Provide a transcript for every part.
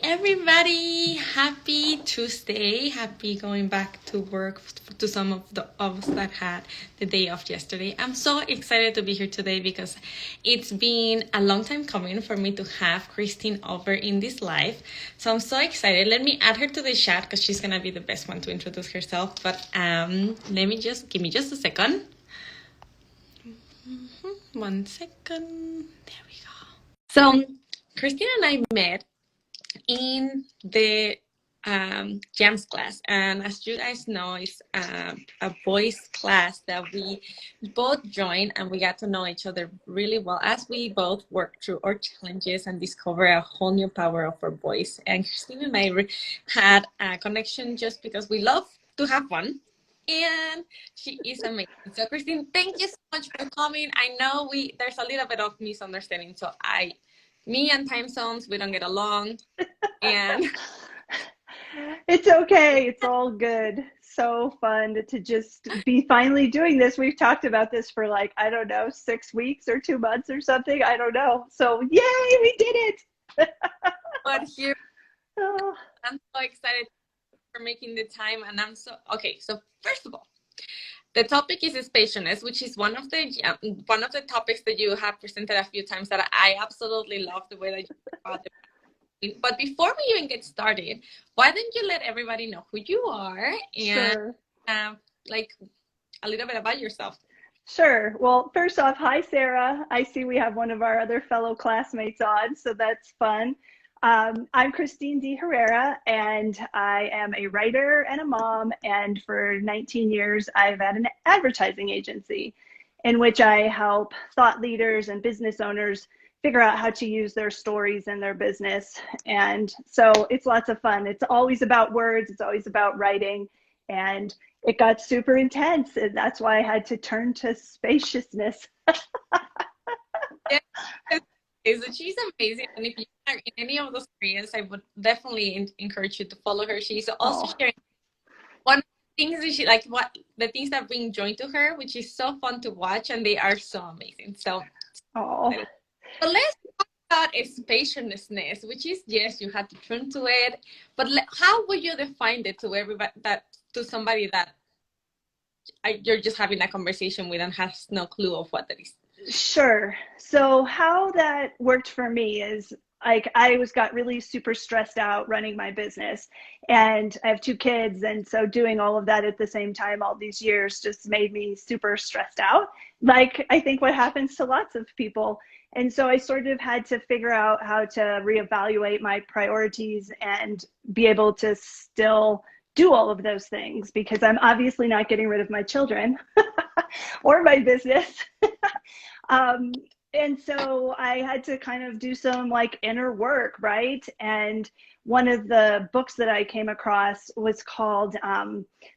Everybody, happy Tuesday. Happy going back to work to some of us that had the day off yesterday. I'm so excited to be here today because it's been a long time coming for me to have Christine over in this live. So I'm so excited. Let me add her to the chat because she's gonna be the best one to introduce herself. But give me just a second. 1 second. There we go. So Christine and I met in the jams class, and as you guys know, it's a boys class that we both joined, and we got to know each other really well as we both work through our challenges and discover a whole new power of our voice. And Christine and I had a connection just because we love to have fun, and she is amazing. So Christine, thank you so much for coming. I know there's a little bit of misunderstanding, so me and time zones, we don't get along. And it's okay. It's all good. So fun to just be finally doing this. We've talked about this for like, I don't know, 6 weeks or 2 months or something. I don't know. So yay, we did it. But here, I'm so excited for making the time. And okay. So first of all, the topic is spaciousness, which is one of the topics that you have presented a few times that I absolutely love the way that you talk about it. But before we even get started, why don't you let everybody know who you are and Sure. Like a little bit about yourself? Sure. Well, first off, hi, Sarah. I see we have one of our other fellow classmates on, so that's fun. I'm Christine D. Herrera, and I am a writer and a mom. And for 19 years, I've had an advertising agency in which I help thought leaders and business owners figure out how to use their stories in their business. And so it's lots of fun. It's always about words. It's always about writing. And it got super intense. And that's why I had to turn to spaciousness. She's amazing, and if you are in any of those areas, I would definitely encourage you to follow her. She's also sharing one of the things that the things that bring joy to her, which is so fun to watch, and they are so amazing. So let's talk about spaciousness, which is, yes, you had to turn to it, but how would you define it to everybody, to somebody that you're just having a conversation with and has no clue of what that is? Sure. So how that worked for me is like I got really super stressed out running my business, and I have 2 kids, and so doing all of that at the same time all these years just made me super stressed out, like I think what happens to lots of people. And so I sort of had to figure out how to reevaluate my priorities and be able to still do all of those things, because I'm obviously not getting rid of my children or my business. And so I had to kind of do some like inner work, right? And one of the books that I came across was called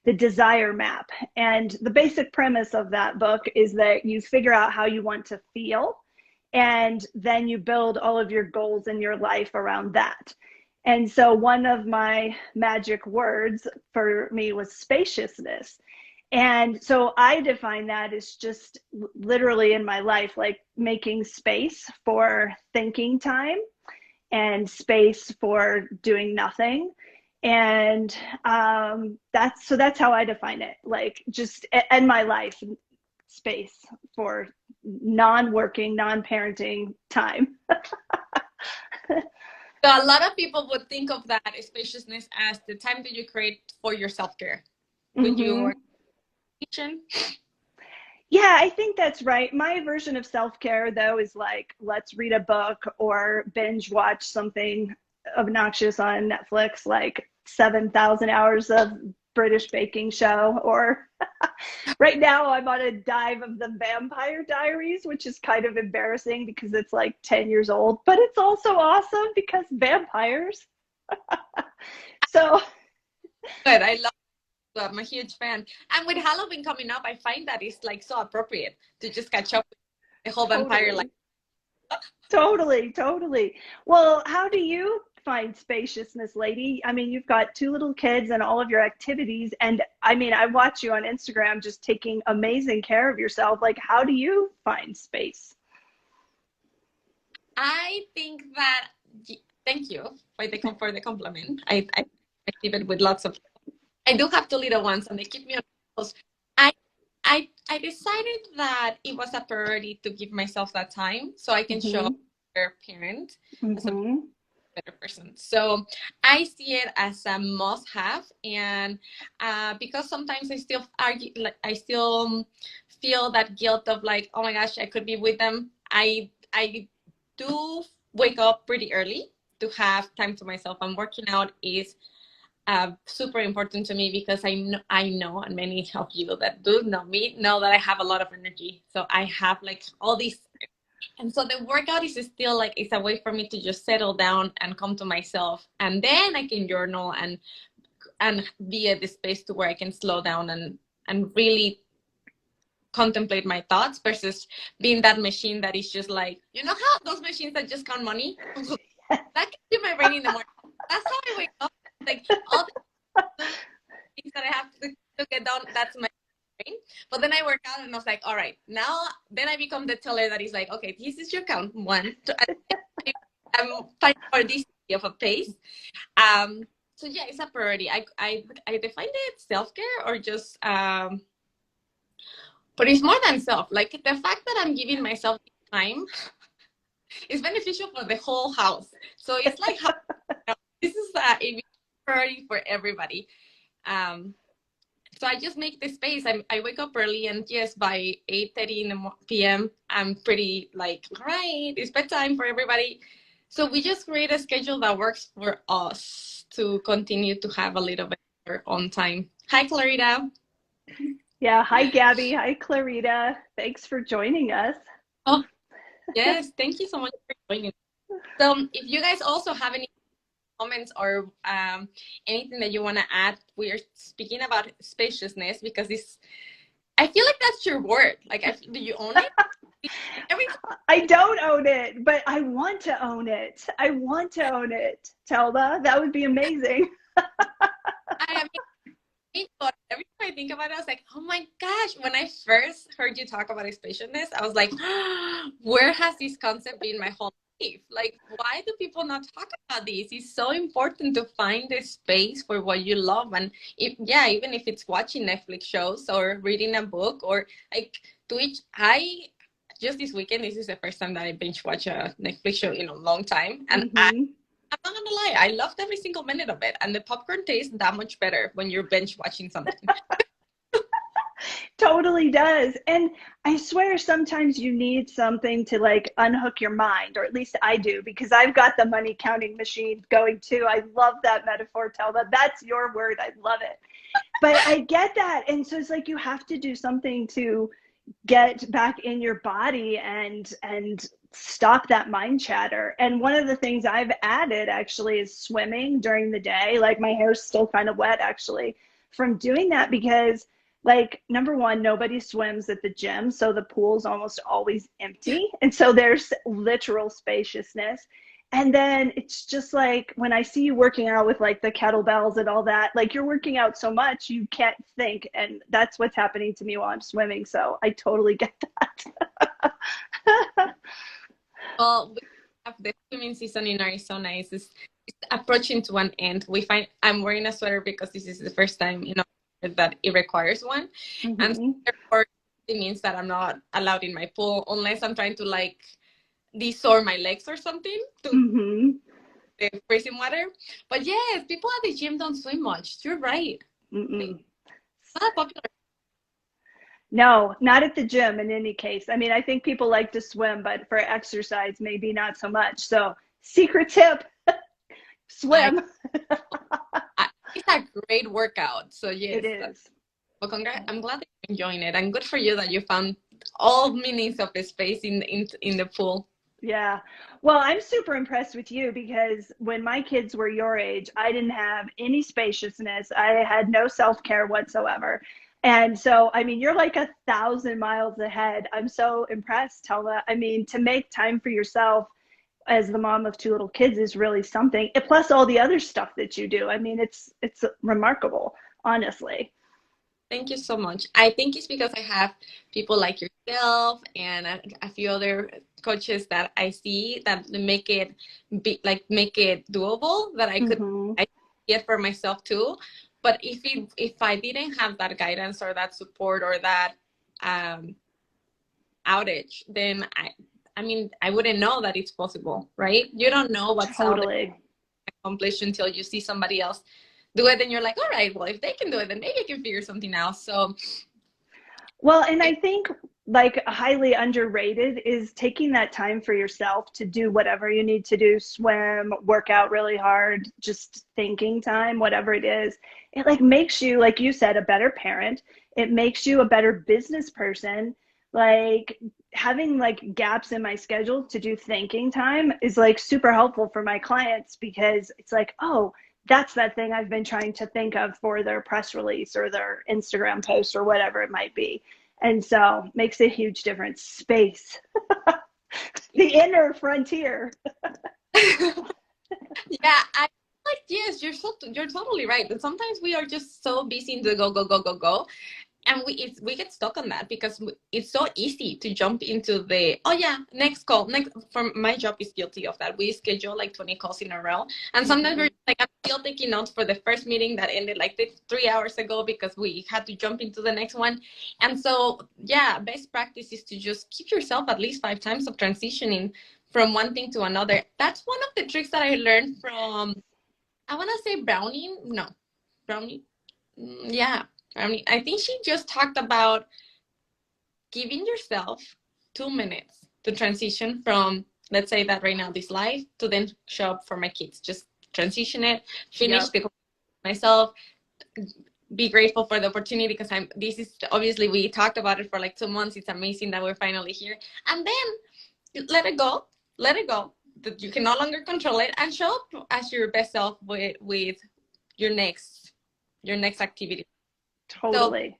The Desire Map. And the basic premise of that book is that you figure out how you want to feel, and then you build all of your goals in your life around that. And so one of my magic words for me was spaciousness. And so I define that as just literally in my life, like making space for thinking time and space for doing nothing. And that's how I define it, like just in my life, space for non-working, non-parenting time. So a lot of people would think of that spaciousness as the time that you create for your self-care. Would you? Yeah, I think that's right. My version of self-care, though, is like, let's read a book or binge watch something obnoxious on Netflix, like 7,000 hours of British baking show. Or right now I'm on a dive of the Vampire Diaries, which is kind of embarrassing because it's like 10 years old, but it's also awesome because vampires. So good. I love it. I'm a huge fan. And with Halloween coming up, I find that it's like so appropriate to just catch up with the whole vampire life. Totally. Well, how do you find spaciousness, lady? I mean, you've got 2 little kids and all of your activities. And I mean, I watch you on Instagram just taking amazing care of yourself. Like, how do you find space? I think that, thank you. for the compliment. I keep it with lots of. I do have two little ones, and they keep me on pulse. I I decided that it was a priority to give myself that time so I can show their parent as a better person. So I see it as a must-have, and because sometimes I still argue, like I still feel that guilt of like, oh my gosh, I could be with them. I do wake up pretty early to have time to myself, and working out is super important to me because I know, and many of you that do know me know that I have a lot of energy. So I have like all these, and so the workout is still like it's a way for me to just settle down and come to myself, and then I can journal and be at the space to where I can slow down and really contemplate my thoughts versus being that machine that is just like, you know how those machines that just count money that can do my brain in the morning. That's how I wake up. Like all the things that I have to get done, that's my brain. But then I work out and I was like, all right, now then I become the teller that is like, okay, this is your count. One, two, I'm fighting for this of a pace. So yeah, it's a priority. I defined it self-care or just but it's more than self. Like the fact that I'm giving myself time is beneficial for the whole house. So it's like how this is a priority for everybody. So I just make the space. I wake up early, and yes, by 8:30 in the p.m., I'm pretty like, all right, it's bedtime for everybody. So we just create a schedule that works for us to continue to have a little bit more on time. Hi, Clarita. Yeah. Hi, Gabby. Hi, Clarita. Thanks for joining us. Oh, yes. Thank you so much for joining. So if you guys also have any comments or anything that you want to add, we're speaking about spaciousness because this, I feel like that's your word. Like, do you own it? I don't own it, but I want to own it. I want to own it, Telma. That would be amazing. I mean, but every time I think about it, I was like, oh my gosh, when I first heard you talk about spaciousness, I was like, where has this concept been my whole life? Like, why do people not talk about this? It's so important to find a space for what you love. And even if it's watching Netflix shows or reading a book or like Twitch, just this weekend, this is the first time that I binge watch a Netflix show in a long time. And I'm not gonna lie, I loved every single minute of it. And the popcorn tastes that much better when you're binge watching something. Totally does. And I swear sometimes you need something to like unhook your mind, or at least I do, because I've got the money counting machine going too. I love that metaphor, Telma. That's your word. I love it. But I get that. And so it's like you have to do something to get back in your body and stop that mind chatter. And one of the things I've added actually is swimming during the day. Like my hair's still kind of wet actually from doing that, because like number one, nobody swims at the gym, so the pool's almost always empty, and so there's literal spaciousness. And then it's just like when I see you working out with like the kettlebells and all that, like you're working out so much you can't think, and that's what's happening to me while I'm swimming. So I totally get that. Well, we have the swimming season in Arizona. It's approaching to an end. I'm wearing a sweater because this is the first time, that it requires one. And so therefore it means that I'm not allowed in my pool unless I'm trying to like de-sore my legs or something to the freezing water. But yes, people at the gym don't swim much. You're right. It's not popular. No, not at the gym in any case. I mean, I think people like to swim, but for exercise, maybe not so much. So secret tip, swim. It's a great workout. So yes. It is. Well, I'm glad that you're enjoying it, and good for you that you found all meanings of the space in the pool. Yeah. Well, I'm super impressed with you because when my kids were your age, I didn't have any spaciousness. I had no self-care whatsoever. And so, I mean, you're like 1,000 miles ahead. I'm so impressed, Telma. I mean, to make time for yourself as the mom of two little kids is really something. Plus all the other stuff that you do. I mean, it's remarkable, honestly. Thank you so much. I think it's because I have people like yourself and a few other coaches that I see that make it make it doable that Mm-hmm. I get for myself too. But if I didn't have that guidance or that support or that um, outage, then I mean I wouldn't know that it's possible, right? You don't know what's out there Totally. accomplished until you see somebody else do it, and you're like, all right, well, if they can do it, then maybe I can figure something out. So Well, and I think like highly underrated is taking that time for yourself to do whatever you need to do, swim, work out really hard, just thinking time, whatever it is. It like makes you, like you said, a better parent. It makes you a better business person. Like having like gaps in my schedule to do thinking time is like super helpful for my clients because it's like, oh, that's that thing I've been trying to think of for their press release or their Instagram post or whatever it might be. And so makes a huge difference. Space, the inner frontier. yeah, I like yes, you're totally right. But sometimes we are just so busy in the go go go go go, and we get stuck on that because it's so easy to jump into the oh yeah next call next. For my job is guilty of that. We schedule like 20 calls in a row, and sometimes Mm-hmm. we're like I'm still taking notes for the first meeting that ended like 3 hours ago because we had to jump into the next one. And so yeah, best practice is to just keep yourself at least 5 times of transitioning from one thing to another. That's one of the tricks that I learned from, I want to say Brownie. No, Brownie. Yeah, I mean, I think she just talked about giving yourself 2 minutes to transition from, let's say that right now, this life to then show up for my kids. Just transition it, finish Yep. the myself, be grateful for the opportunity because this is obviously we talked about it for like 2 months. It's amazing that we're finally here. And then let it go. That you can no longer control it and show up as your best self with your next activity. So Totally.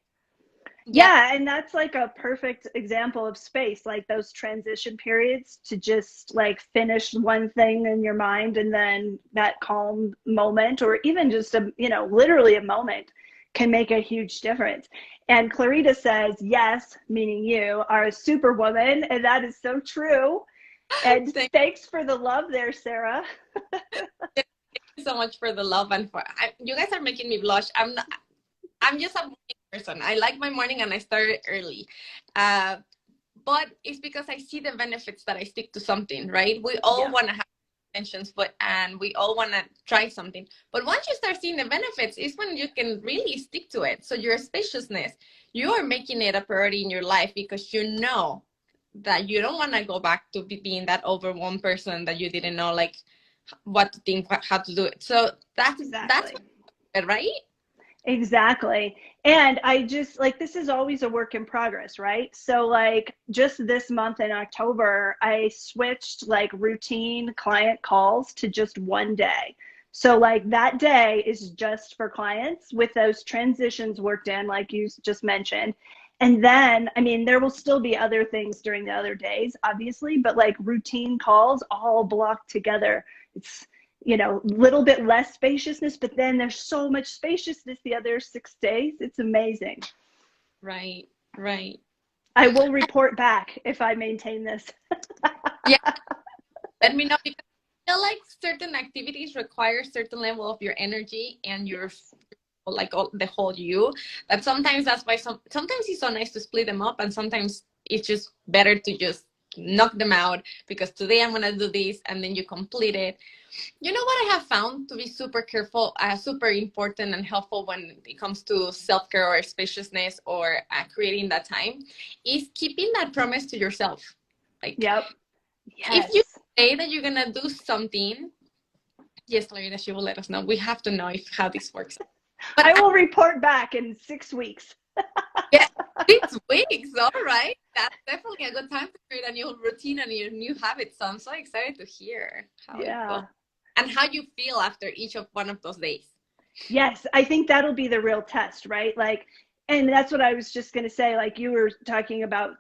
yeah, Yeah, and that's like a perfect example of space, like those transition periods to just like finish one thing in your mind and then that calm moment or even just a, literally a moment can make a huge difference. And Clarita says, yes, meaning you are a superwoman, and that is so true. And thank thanks for the love there, Sarah. you so much for the love and you guys are making me blush. I'm just a morning person. I like my morning and I start early. Uh, but it's because I see the benefits that I stick to something, right? We all Yeah, want to have intentions, but and we all want to try something. But once you start seeing the benefits, is when you can really stick to it. So your spaciousness, you are making it a priority in your life because you know that you don't want to go back to being that overwhelmed person that you didn't know like what to think, how to do it. So that's exactly. right. Exactly. And I just like this is always a work in progress, right? So like just this month in October, I switched like routine client calls to just one day. So like that day is just for clients with those transitions worked in like you just mentioned. And then, I mean, there will still be other things during the other days, obviously, but like routine calls all blocked together. It's little bit less spaciousness, but then there's so much spaciousness the other 6 days. It's amazing. Right, right. I will report back if I maintain this. Yeah, let me know because I feel like certain activities require certain level of your energy and your Yes. like all, the whole you. That sometimes that's why sometimes it's so nice to split them up, and sometimes it's just better to just knock them out because today I'm gonna do this, and then you complete it. You know what I have found to be super careful, super important and helpful when it comes to self care or spaciousness or creating that time is keeping that promise to yourself. Like Yep. if you Yes. say that you're gonna do something, yes, Lorena, she will let us know. We have to know if how this works. But I will report back in 6 weeks. yeah, 6 weeks. All right, that's definitely a good time to create a new routine and your new habits. So I'm so excited to hear how it goes Yeah. and how you feel after each of one of those days. Yes. I think that'll be the real test, right? Like, and that's what I was just going to say. Like, you were talking about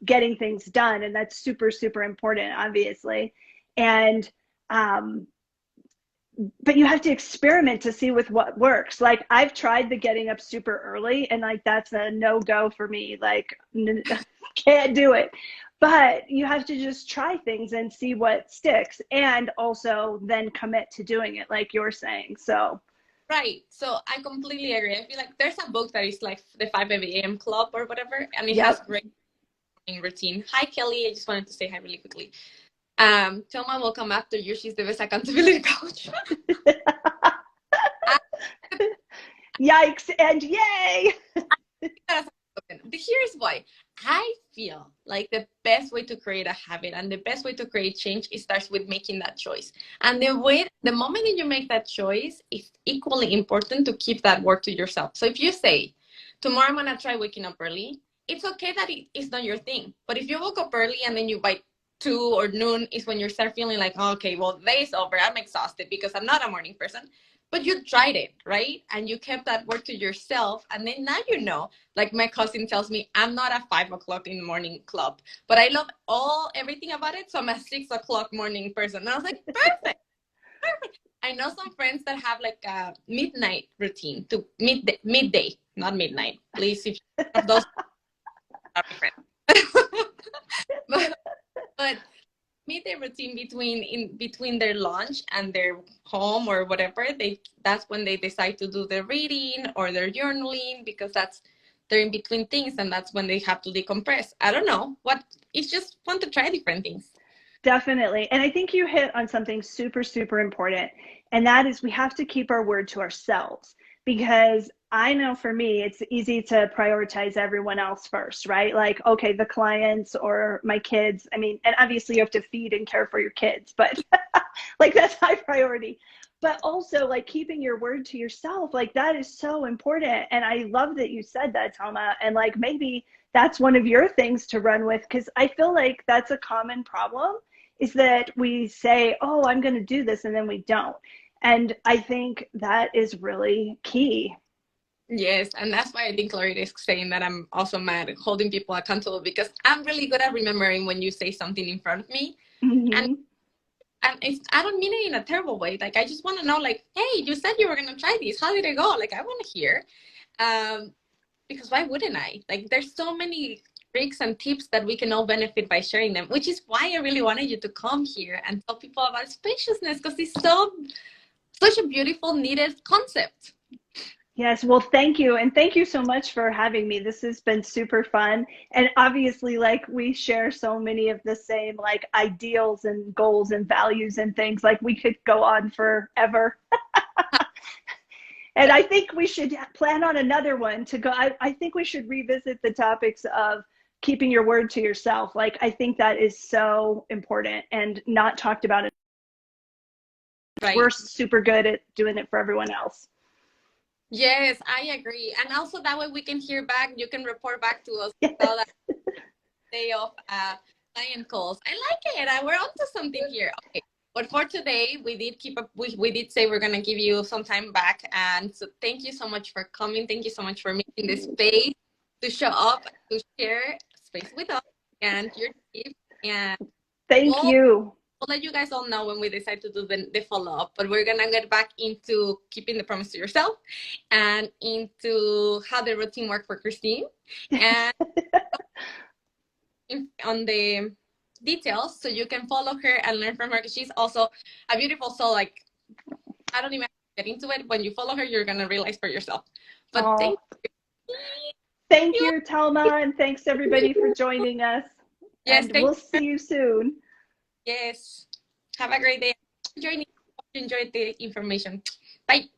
getting things done, and that's super, super important, obviously. And um, but you have to experiment to see with what works. Like I've tried the getting up super early, and like that's a no-go for me. Like can't do it. But you have to just try things and see what sticks, and also then commit to doing it, like you're saying. So Right. So I completely agree. I feel like there's a book that is like the 5 a.m. Club or whatever, and it has yep. great morning routine. Hi, Kelly. I just wanted to say hi really quickly. Telma will come after you. She's the best accountability coach. Yikes and yay. Here's why. I feel like the best way to create a habit and the best way to create change, it starts with making that choice. And the moment that you make that choice, it's equally important to keep that word to yourself. So if you say, tomorrow I'm gonna try waking up early, it's okay that it's not your thing. But if you woke up early and then you by 2 or noon is when you start feeling like, oh, okay, well, the day is over, I'm exhausted because I'm not a morning person. But you tried it, right? And you kept that word to yourself. And then now you know, like my cousin tells me, I'm not a 5 o'clock in the morning club, but I love everything about it. So I'm a 6 o'clock morning person. And I was like, perfect, perfect. I know some friends that have like a midnight routine to midday, not midnight. Please, if you have those, are my friends. but midday routine between their lunch and their home or whatever, that's when they decide to do their reading or their journaling, because they're in between things, and that's when they have to decompress. I don't know what, it's just fun to try different things. Definitely. And I think you hit on something super, super important. And that is we have to keep our word to ourselves, because I know for me, it's easy to prioritize everyone else first, right? Like, okay, the clients or my kids. I mean, and obviously you have to feed and care for your kids, but like that's high priority. But also like keeping your word to yourself, like that is so important. And I love that you said that, Telma. And like maybe that's one of your things to run with, because I feel like that's a common problem, is that we say, oh, I'm going to do this, and then we don't. And I think that is really key. Yes, and that's why I think Loretta is saying that I'm also mad at holding people accountable, because I'm really good at remembering when you say something in front of me. And Mm-hmm. I don't mean it in a terrible way. Like, I just want to know, like, hey, you said you were going to try this. How did it go? Like, I want to hear. Because why wouldn't I? Like, there's so many tricks and tips that we can all benefit by sharing them, which is why I really wanted you to come here and tell people about spaciousness, because it's such a beautiful, needed concept. Yes, well, thank you. And thank you so much for having me. This has been super fun. And obviously, like, we share so many of the same, like, ideals and goals and values and things. Like, we could go on forever. And I think we should plan on another one to go. I think we should revisit the topics of keeping your word to yourself. Like, I think that is so important and not talked about. Right. We're super good at doing it for everyone else. Yes, I agree. And also that way we can hear back. You can report back to us about that day of client calls. I like it. We're onto something here. Okay. But for today, we did we did say we're gonna give you some time back. And so thank you so much for coming. Thank you so much for making this space to show up, to share space with us and your tips. And Thank we'll you. let you guys all know when we decide to do the follow-up, but we're gonna get back into keeping the promise to yourself and into how the routine worked for Christine, and on the details, so you can follow her and learn from her, because she's also a beautiful soul. Like, I don't even get into it. When you follow her, you're gonna realize for yourself. But Oh, thank you, Telma, and thanks everybody for joining us. Yes, And thank we'll you. see you soon. Yes, have a great day. Enjoy the information. Bye.